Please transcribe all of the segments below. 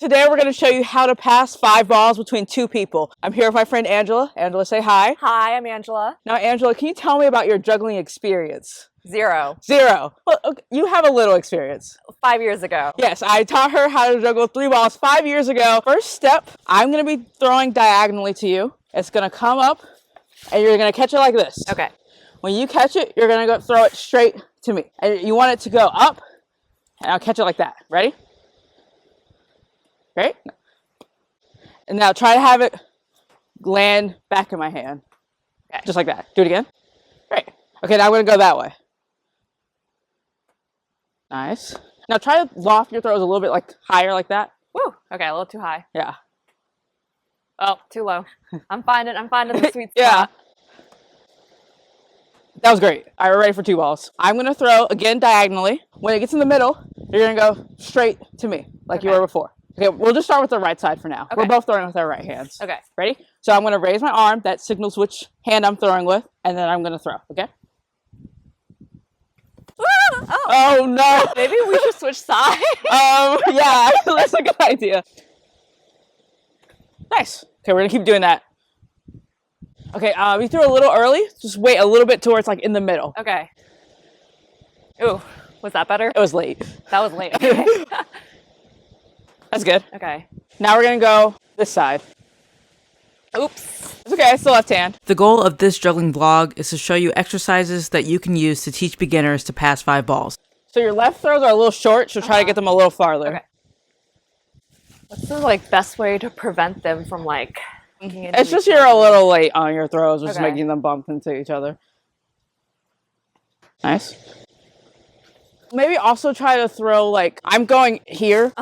Today we're going to show you how to pass 5 balls between 2 people. I'm here with my friend Angela. Angela, say hi. Hi, I'm Angela. Now, Angela, can you tell me about your juggling experience? Zero. Well, okay, you have a little experience. 5 years ago. Yes, I taught her how to juggle 3 balls 5 years ago. First step, I'm going to be throwing diagonally to you. It's going to come up, and you're going to catch it like this. Okay. When you catch it, you're going to go throw it straight to me. And you want it to go up, and I'll catch it like that. Ready? Right? And now try to have it land back in my hand. Okay. Just like that. Do it again. Great. Okay, now I'm going to go that way. Nice. Now try to loft your throws a little bit like higher like that. Woo. Okay, a little too high. Yeah. Oh, too low. I'm finding the sweet spot. Yeah. That was great. All right, we're ready for 2 balls. I'm going to throw again diagonally. When it gets in the middle, you're going to go straight to me like you were before. Okay, we'll just start with the right side for now. Okay. We're both throwing with our right hands. Okay. Ready? So I'm going to raise my arm. That signals which hand I'm throwing with, and then I'm going to throw. Okay? Oh no! Maybe we should switch sides. Yeah, that's a good idea. Nice. Okay, we're going to keep doing that. Okay, we threw a little early. Just wait a little bit towards like in the middle. Okay. Ooh, was that better? It was late. That was late. Okay. That's good. Okay. Now we're going to go this side. Oops. It's okay, it's the left hand. The goal of this juggling vlog is to show you exercises that you can use to teach beginners to pass 5 balls. So your left throws are a little short, so try to get them a little farther. Okay. What's the best way to prevent them from bumping into It's just each you're a other? little late on your throws, which is Okay. making them bump into each other. Nice. Maybe also try to throw I'm going here.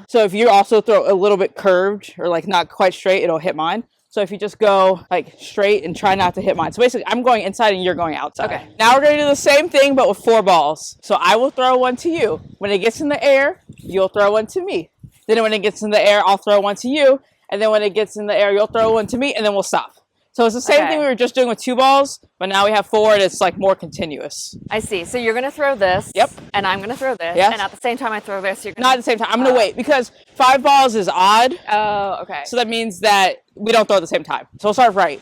So if you also throw a little bit curved or not quite straight, it'll hit mine. So if you just go straight and try not to hit mine. So basically I'm going inside and you're going outside. Okay. Now we're going to do the same thing but with 4 balls. So I will throw one to you. When it gets in the air, you'll throw one to me. Then when it gets in the air, I'll throw one to you. And then when it gets in the air, you'll throw one to me and then we'll stop. So it's the same thing we were just doing with 2 balls, but now we have 4 and it's more continuous. I see. So you're going to throw this. Yep. And I'm going to throw this. Yes. And at the same time I throw this, you're going to... Not at the same time. I'm going to wait because 5 balls is odd. Oh, okay. So that means that we don't throw at the same time. So we'll start right.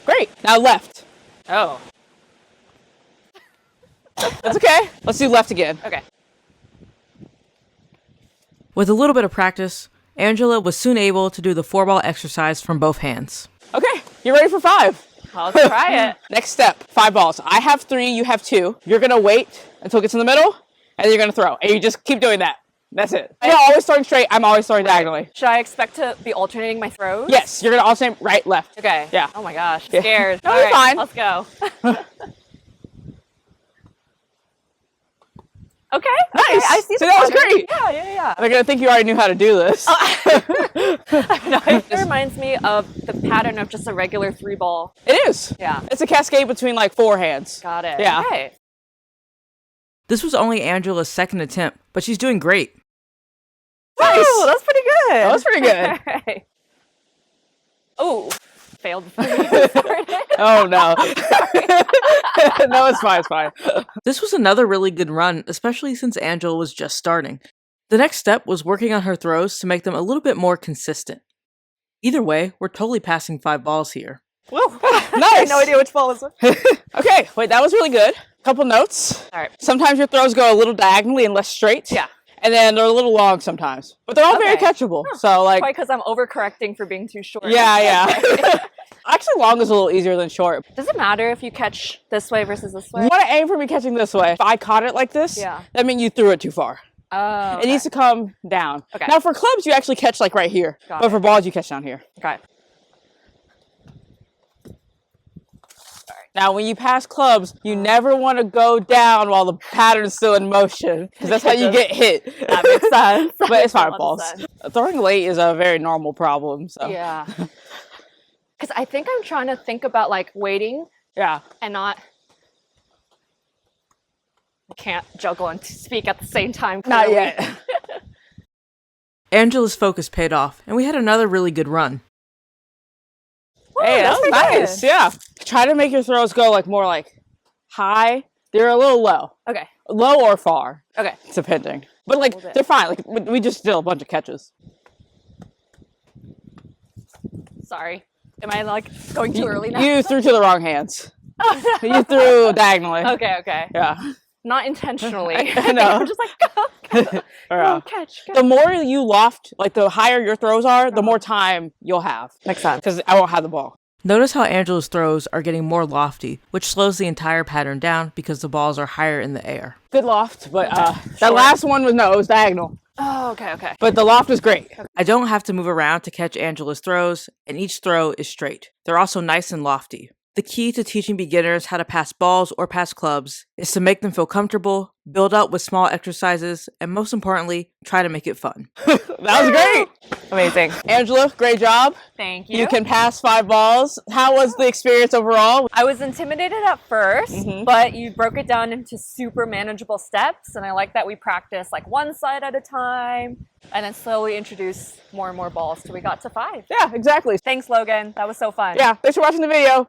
Great. Now left. Oh. That's okay. Let's do left again. Okay. With a little bit of practice, Angela was soon able to do the 4-ball exercise from both hands. Okay. You ready for 5? Well, let's try it. Next step. 5 balls. I have 3. You have 2. You're going to wait until it gets in the middle and then you're going to throw. And you just keep doing that. That's it. You're always throwing straight. I'm always throwing diagonally. Should I expect to be alternating my throws? Yes. You're going to alternate right, left. Okay. Yeah. Oh my gosh. Yeah. Scared. No, All you're right, fine. Let's go. Okay. Nice. Okay, I see. So that was great. Yeah. They're going to think you already knew how to do this. No, it reminds me of the pattern of just a regular 3-ball. It is. Yeah. It's a cascade between 4 hands. Got it. Yeah. Okay. This was only Angela's second attempt, but she's doing great. Nice. Oh, that's pretty good. That was pretty good. Okay. Oh, failed before we even started. Oh no. No, it's fine, it's fine. This was another really good run, especially since Angela was just starting. The next step was working on her throws to make them a little bit more consistent. Either way, we're totally passing 5 balls here. Woo. Nice. I had no idea which ball was which. Okay, wait, that was really good. Couple notes. All right. Sometimes your throws go a little diagonally and less straight. Yeah. And then they're a little long sometimes. But they're all very Okay. catchable. So Probably because I'm overcorrecting for being too short. yeah. Actually long is a little easier than short. Does it matter if you catch this way versus this way? You want to aim for me catching this way. If I caught it like this, Yeah. that means you threw it too far. Oh. It needs to come down. Okay. Now for clubs, you actually catch right here. Got But it. for balls, you catch down here. Okay. Now, when you pass clubs, you never want to go down while the pattern's still in motion, because that's how you get hit. That makes sense. But it's fine, That balls. makes sense. Throwing late is a very normal problem. So Yeah. Because I think I'm trying to think about waiting yeah. and not... I can't juggle and speak at the same time. Not clearly. yet. Angela's focus paid off, and we had another really good run. Hey, that was pretty nice. good. Yeah. Try to make your throws go more high. They're a little low. Okay. Low or far, Okay. depending. But like Hold it. they're fine. Like we just did a bunch of catches. Sorry. Am I like going too early now? You threw to the wrong hands. Oh, no. You threw diagonally. Okay. Yeah. Not intentionally. No. I'm just like, go, Yeah. catch. The more you loft, like the higher your throws are, the more time you'll have. Makes sense. Because I won't have the ball. Notice how Angela's throws are getting more lofty, which slows the entire pattern down because the balls are higher in the air. Good loft, but that Short. last one was it was diagonal. Oh, okay. But the loft was great. I don't have to move around to catch Angela's throws, and each throw is straight. They're also nice and lofty. The key to teaching beginners how to pass balls or pass clubs is to make them feel comfortable, build up with small exercises, and most importantly, try to make it fun. That was great. Amazing. Angela, great job. Thank you. You can pass 5 balls. How was the experience overall? I was intimidated at 1st, but you broke it down into super manageable steps. And I like that we practiced like one side at a time and then slowly introduced more and more balls till we got to 5. Yeah, exactly. Thanks, Logan. That was so fun. Yeah, thanks for watching the video.